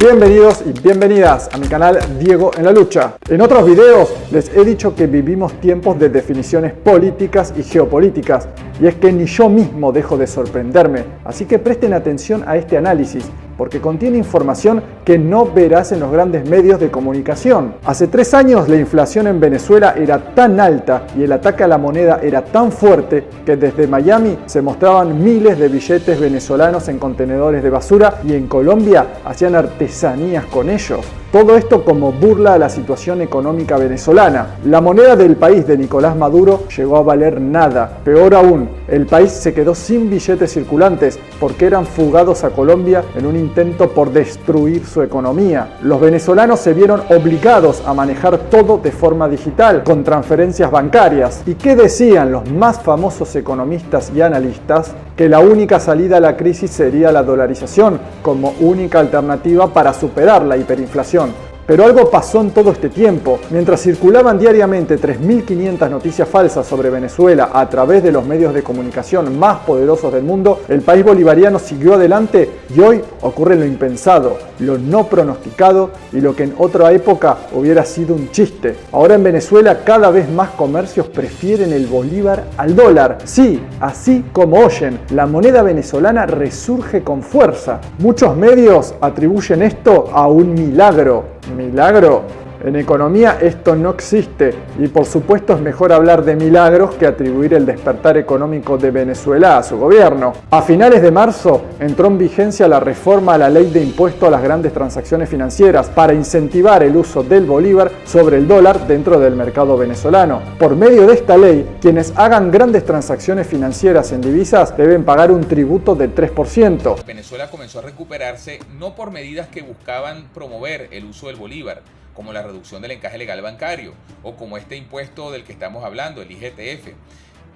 Bienvenidos y bienvenidas a mi canal Diego en la Lucha. En otros videos les he dicho que vivimos tiempos de definiciones políticas y geopolíticas, y es que ni yo mismo dejo de sorprenderme, así que presten atención a este análisis, porque contiene información que no verás en los grandes medios de comunicación. Hace 3 años la inflación en Venezuela era tan alta y el ataque a la moneda era tan fuerte que desde Miami se mostraban miles de billetes venezolanos en contenedores de basura y en Colombia hacían artesanías con ellos. Todo esto como burla a la situación económica venezolana. La moneda del país de Nicolás Maduro llegó a valer nada. Peor aún, el país se quedó sin billetes circulantes porque eran fugados a Colombia en un intento por destruir su economía. Los venezolanos se vieron obligados a manejar todo de forma digital, con transferencias bancarias. ¿Y qué decían los más famosos economistas y analistas? Que la única salida a la crisis sería la dolarización como única alternativa para superar la hiperinflación. Pero algo pasó en todo este tiempo. Mientras circulaban diariamente 3.500 noticias falsas sobre Venezuela a través de los medios de comunicación más poderosos del mundo, el país bolivariano siguió adelante y hoy ocurre lo impensado, lo no pronosticado y lo que en otra época hubiera sido un chiste. Ahora en Venezuela cada vez más comercios prefieren el bolívar al dólar. Sí, así como oyen, la moneda venezolana resurge con fuerza. Muchos medios atribuyen esto a un milagro. ¿Milagro? En economía esto no existe y por supuesto es mejor hablar de milagros que atribuir el despertar económico de Venezuela a su gobierno. A finales de marzo entró en vigencia la reforma a la ley de impuesto a las grandes transacciones financieras para incentivar el uso del bolívar sobre el dólar dentro del mercado venezolano. Por medio de esta ley, quienes hagan grandes transacciones financieras en divisas deben pagar un tributo del 3%. Venezuela comenzó a recuperarse no por medidas que buscaban promover el uso del bolívar, como la reducción del encaje legal bancario o como este impuesto del que estamos hablando, el IGTF.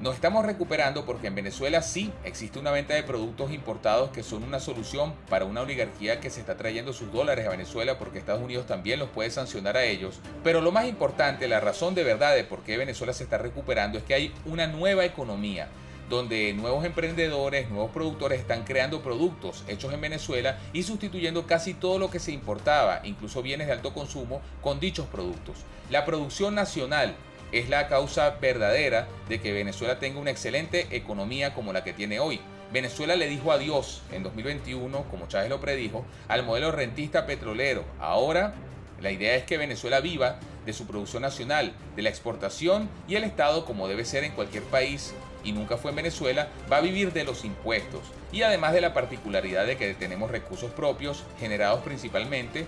Nos estamos recuperando porque en Venezuela sí existe una venta de productos importados que son una solución para una oligarquía que se está trayendo sus dólares a Venezuela porque Estados Unidos también los puede sancionar a ellos. Pero lo más importante, la razón de verdad de por qué Venezuela se está recuperando es que hay una nueva economía donde nuevos emprendedores, nuevos productores están creando productos hechos en Venezuela y sustituyendo casi todo lo que se importaba, incluso bienes de alto consumo, con dichos productos. La producción nacional es la causa verdadera de que Venezuela tenga una excelente economía como la que tiene hoy. Venezuela le dijo adiós en 2021, como Chávez lo predijo, al modelo rentista petrolero. Ahora la idea es que Venezuela viva de su producción nacional, de la exportación, y el Estado, como debe ser en cualquier país, y nunca fue en Venezuela, va a vivir de los impuestos. Y además de la particularidad de que tenemos recursos propios generados principalmente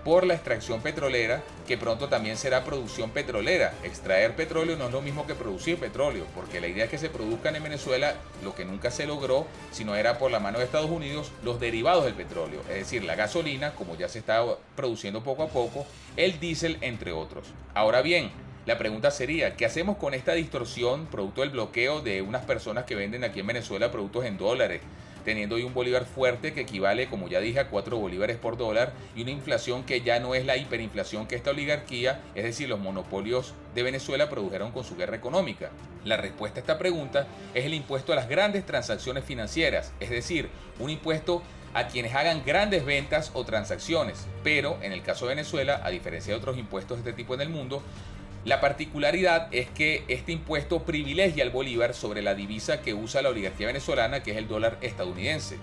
por la extracción petrolera, que pronto también será producción petrolera. Extraer petróleo no es lo mismo que producir petróleo, porque la idea es que se produzcan en Venezuela lo que nunca se logró, sino era por la mano de Estados Unidos, los derivados del petróleo, es decir, la gasolina, como ya se está produciendo poco a poco, el diésel, entre otros. Ahora bien, la pregunta sería, ¿qué hacemos con esta distorsión producto del bloqueo de unas personas que venden aquí en Venezuela productos en dólares, teniendo hoy un bolívar fuerte que equivale, como ya dije, a 4 bolívares por dólar y una inflación que ya no es la hiperinflación que esta oligarquía, es decir, los monopolios de Venezuela produjeron con su guerra económica? La respuesta a esta pregunta es el impuesto a las grandes transacciones financieras, es decir, un impuesto a quienes hagan grandes ventas o transacciones, pero en el caso de Venezuela, a diferencia de otros impuestos de este tipo en el mundo, la particularidad es que este impuesto privilegia al bolívar sobre la divisa que usa la oligarquía venezolana, que es el dólar estadounidense.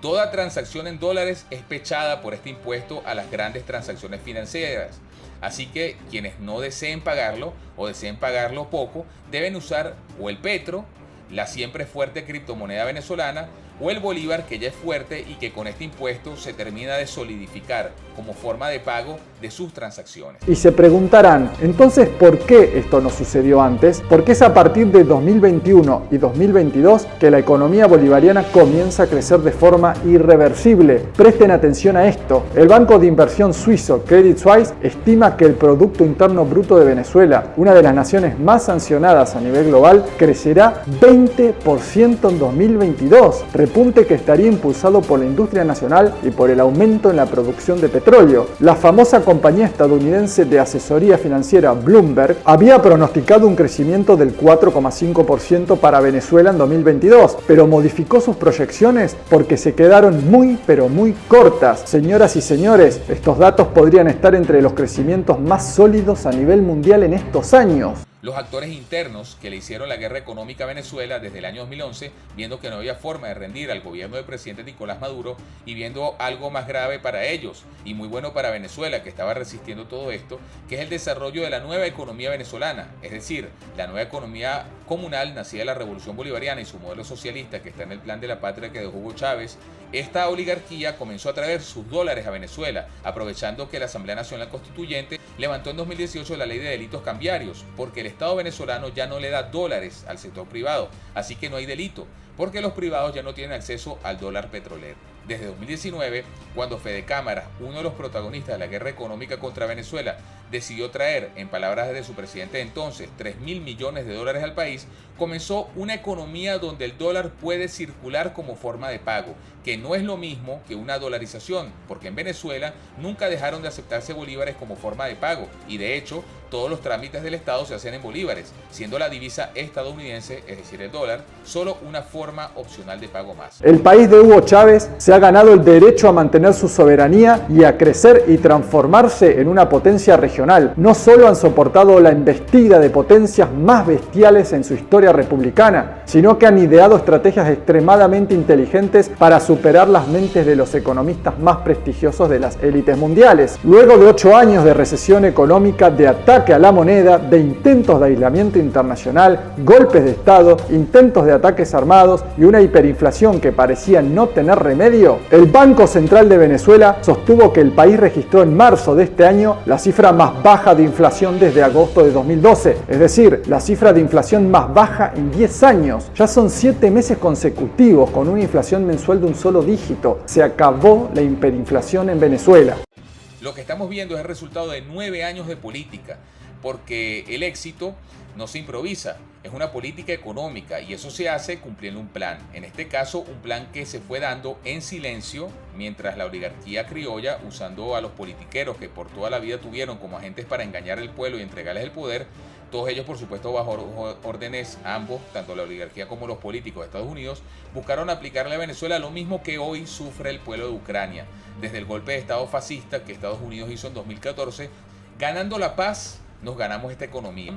Toda transacción en dólares es pechada por este impuesto a las grandes transacciones financieras. Así que quienes no deseen pagarlo o deseen pagarlo poco, deben usar o el petro, la siempre fuerte criptomoneda venezolana, o el bolívar, que ya es fuerte y que con este impuesto se termina de solidificar como forma de pago de sus transacciones. Y se preguntarán, entonces, ¿por qué esto no sucedió antes? Porque es a partir de 2021 y 2022 que la economía bolivariana comienza a crecer de forma irreversible. Presten atención a esto. El banco de inversión suizo Credit Suisse estima que el Producto Interno Bruto de Venezuela, una de las naciones más sancionadas a nivel global, crecerá 20% en 2022. repunte que estaría impulsado por la industria nacional y por el aumento en la producción de petróleo. La famosa compañía estadounidense de asesoría financiera Bloomberg había pronosticado un crecimiento del 4,5% para Venezuela en 2022, pero modificó sus proyecciones porque se quedaron muy cortas. Señoras y señores, estos datos podrían estar entre los crecimientos más sólidos a nivel mundial en estos años. Los actores internos que le hicieron la guerra económica a Venezuela desde el año 2011, viendo que no había forma de rendir al gobierno del presidente Nicolás Maduro y viendo algo más grave para ellos y muy bueno para Venezuela, que estaba resistiendo todo esto, que es el desarrollo de la nueva economía venezolana, es decir, la nueva economía comunal nacida de la Revolución Bolivariana y su modelo socialista que está en el plan de la patria que dejó Hugo Chávez. Esta oligarquía comenzó a traer sus dólares a Venezuela, aprovechando que la Asamblea Nacional Constituyente levantó en 2018 la ley de delitos cambiarios, porque el Estado venezolano ya no le da dólares al sector privado, así que no hay delito, porque los privados ya no tienen acceso al dólar petrolero. Desde 2019, cuando Fede Cámara, uno de los protagonistas de la guerra económica contra Venezuela, decidió traer, en palabras de su presidente de entonces, 3.000 millones de dólares al país, comenzó una economía donde el dólar puede circular como forma de pago, que no es lo mismo que una dolarización, porque en Venezuela nunca dejaron de aceptarse bolívares como forma de pago, y de hecho, todos los trámites del Estado se hacen en bolívares, siendo la divisa estadounidense, es decir, el dólar, solo una forma opcional de pago más. El país de Hugo Chávez se ha ganado el derecho a mantener su soberanía y a crecer y transformarse en una potencia regional. No solo han soportado la embestida de potencias más bestiales en su historia republicana, sino que han ideado estrategias extremadamente inteligentes para superar las mentes de los economistas más prestigiosos de las élites mundiales. Luego de 8 años de recesión económica, de ataque a la moneda, de intentos de aislamiento internacional, golpes de Estado, intentos de ataques armados y una hiperinflación que parecía no tener remedio, el Banco Central de Venezuela sostuvo que el país registró en marzo de este año la cifra más baja de inflación desde agosto de 2012, es decir, la cifra de inflación más baja en 10 años. Ya son 7 meses consecutivos con una inflación mensual de un solo dígito. Se acabó la hiperinflación en Venezuela. Lo que estamos viendo es el resultado de 9 años de política, porque el éxito no se improvisa, es una política económica y eso se hace cumpliendo un plan. En este caso, un plan que se fue dando en silencio mientras la oligarquía criolla, usando a los politiqueros que por toda la vida tuvieron como agentes para engañar al pueblo y entregarles el poder, todos ellos por supuesto bajo órdenes, ambos, tanto la oligarquía como los políticos de Estados Unidos, buscaron aplicarle a Venezuela lo mismo que hoy sufre el pueblo de Ucrania, desde el golpe de Estado fascista que Estados Unidos hizo en 2014, ganando la paz, nos ganamos esta economía.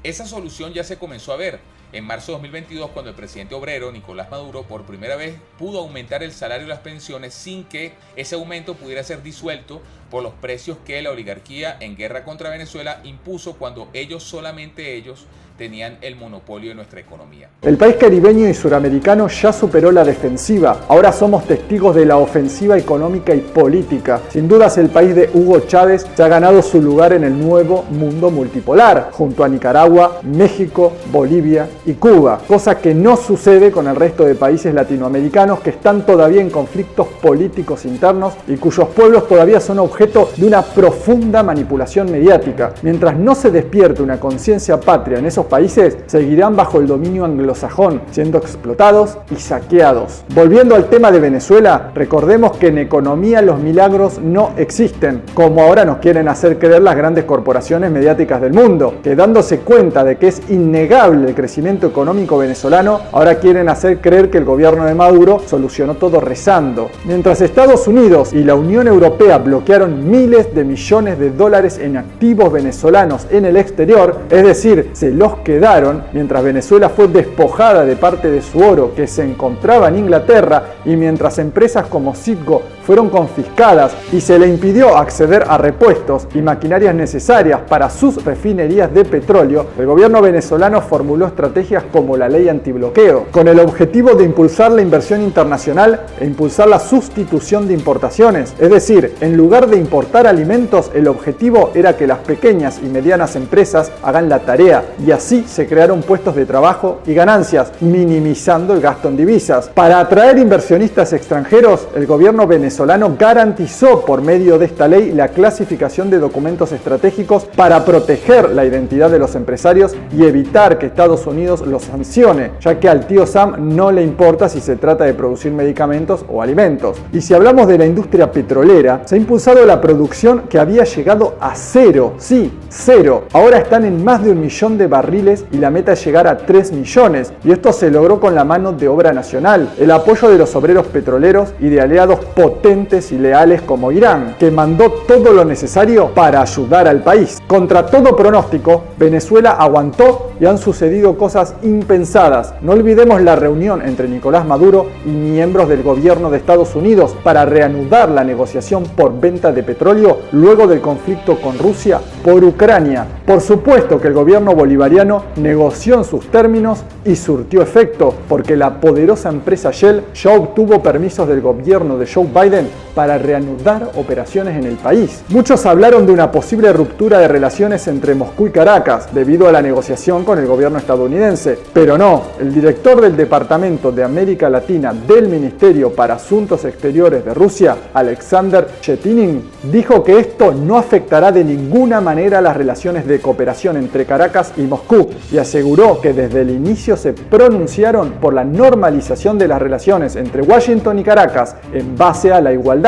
Esa solución ya se comenzó a ver en marzo de 2022 cuando el presidente obrero Nicolás Maduro por primera vez pudo aumentar el salario y las pensiones sin que ese aumento pudiera ser disuelto por los precios que la oligarquía en guerra contra Venezuela impuso cuando solamente ellos tenían el monopolio de nuestra economía. El país caribeño y suramericano ya superó la defensiva. Ahora somos testigos de la ofensiva económica y política. Sin dudas, el país de Hugo Chávez se ha ganado su lugar en el nuevo mundo multipolar, junto a Nicaragua, México, Bolivia y Cuba, cosa que no sucede con el resto de países latinoamericanos que están todavía en conflictos políticos internos y cuyos pueblos todavía son objeto de una profunda manipulación mediática. Mientras no se despierte una conciencia patria en esos países, seguirán bajo el dominio anglosajón, siendo explotados y saqueados. Volviendo al tema de Venezuela, recordemos que en economía los milagros no existen, como ahora nos quieren hacer creer las grandes corporaciones mediáticas del mundo, que dándose cuenta de que es innegable el crecimiento económico venezolano, ahora quieren hacer creer que el gobierno de Maduro solucionó todo rezando. Mientras Estados Unidos y la Unión Europea bloquearon miles de millones de dólares en activos venezolanos en el exterior, es decir, se los quedaron, mientras Venezuela fue despojada de parte de su oro que se encontraba en Inglaterra y mientras empresas como Citgo fueron confiscadas y se le impidió acceder a repuestos y maquinarias necesarias para sus refinerías de petróleo, el gobierno venezolano formuló estrategias como la ley antibloqueo, con el objetivo de impulsar la inversión internacional e impulsar la sustitución de importaciones. Es decir, en lugar de importar alimentos, el objetivo era que las pequeñas y medianas empresas hagan la tarea y así se crearon puestos de trabajo y ganancias, minimizando el gasto en divisas. Para atraer inversionistas extranjeros, el gobierno venezolano garantizó por medio de esta ley la clasificación de documentos estratégicos para proteger la identidad de los empresarios y evitar que Estados Unidos Unidos lo sancione, ya que al tío Sam no le importa si se trata de producir medicamentos o alimentos. Y si hablamos de la industria petrolera, se ha impulsado la producción que había llegado a cero, sí, cero. Ahora están en más de 1 millón de barriles y la meta es llegar a 3 millones. Y esto se logró con la mano de obra nacional, el apoyo de los obreros petroleros y de aliados potentes y leales como Irán, que mandó todo lo necesario para ayudar al país. Contra todo pronóstico, Venezuela aguantó y han sucedido cosas impensadas. No olvidemos la reunión entre Nicolás Maduro y miembros del gobierno de Estados Unidos para reanudar la negociación por venta de petróleo luego del conflicto con Rusia por Ucrania. Por supuesto que el gobierno bolivariano negoció en sus términos y surtió efecto, porque la poderosa empresa Shell ya obtuvo permisos del gobierno de Joe Biden para reanudar operaciones en el país. Muchos hablaron de una posible ruptura de relaciones entre Moscú y Caracas debido a la negociación con el gobierno estadounidense, pero no, el director del Departamento de América Latina del Ministerio para Asuntos Exteriores de Rusia, Alexander Chetinin, dijo que esto no afectará de ninguna manera las relaciones de cooperación entre Caracas y Moscú y aseguró que desde el inicio se pronunciaron por la normalización de las relaciones entre Washington y Caracas en base a la igualdad.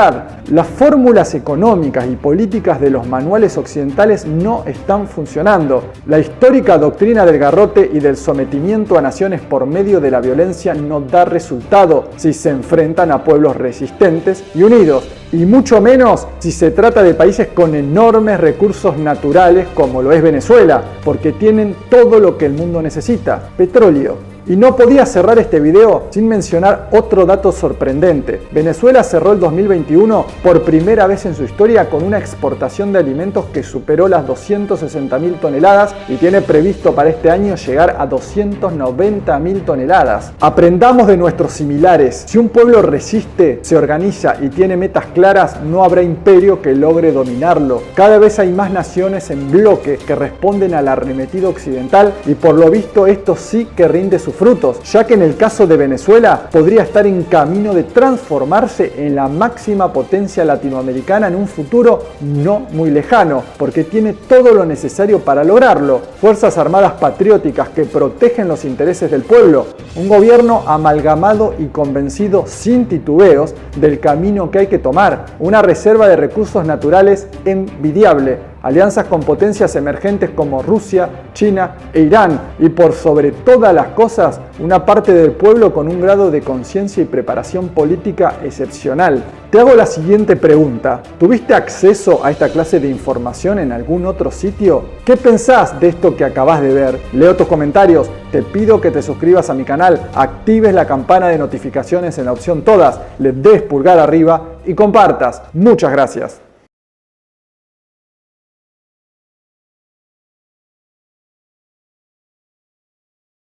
Las fórmulas económicas y políticas de los manuales occidentales no están funcionando. La histórica doctrina del garrote y del sometimiento a naciones por medio de la violencia no da resultado si se enfrentan a pueblos resistentes y unidos, y mucho menos si se trata de países con enormes recursos naturales como lo es Venezuela, porque tienen todo lo que el mundo necesita: petróleo. Y no podía cerrar este video sin mencionar otro dato sorprendente. Venezuela cerró el 2021 por primera vez en su historia con una exportación de alimentos que superó las 260.000 toneladas y tiene previsto para este año llegar a 290.000 toneladas. Aprendamos de nuestros similares. Si un pueblo resiste, se organiza y tiene metas claras, no habrá imperio que logre dominarlo. Cada vez hay más naciones en bloque que responden al arremetido occidental y por lo visto esto sí que rinde sus frutos, ya que en el caso de Venezuela podría estar en camino de transformarse en la máxima potencia latinoamericana en un futuro no muy lejano, porque tiene todo lo necesario para lograrlo: fuerzas armadas patrióticas que protegen los intereses del pueblo, un gobierno amalgamado y convencido sin titubeos del camino que hay que tomar, una reserva de recursos naturales envidiable, alianzas con potencias emergentes como Rusia, China e Irán y por sobre todas las cosas una parte del pueblo con un grado de conciencia y preparación política excepcional. Te hago la siguiente pregunta: ¿tuviste acceso a esta clase de información en algún otro sitio? ¿Qué pensás de esto que acabas de ver? Leo tus comentarios, te pido que te suscribas a mi canal, actives la campana de notificaciones en la opción todas, le des pulgar arriba y compartas. Muchas gracias.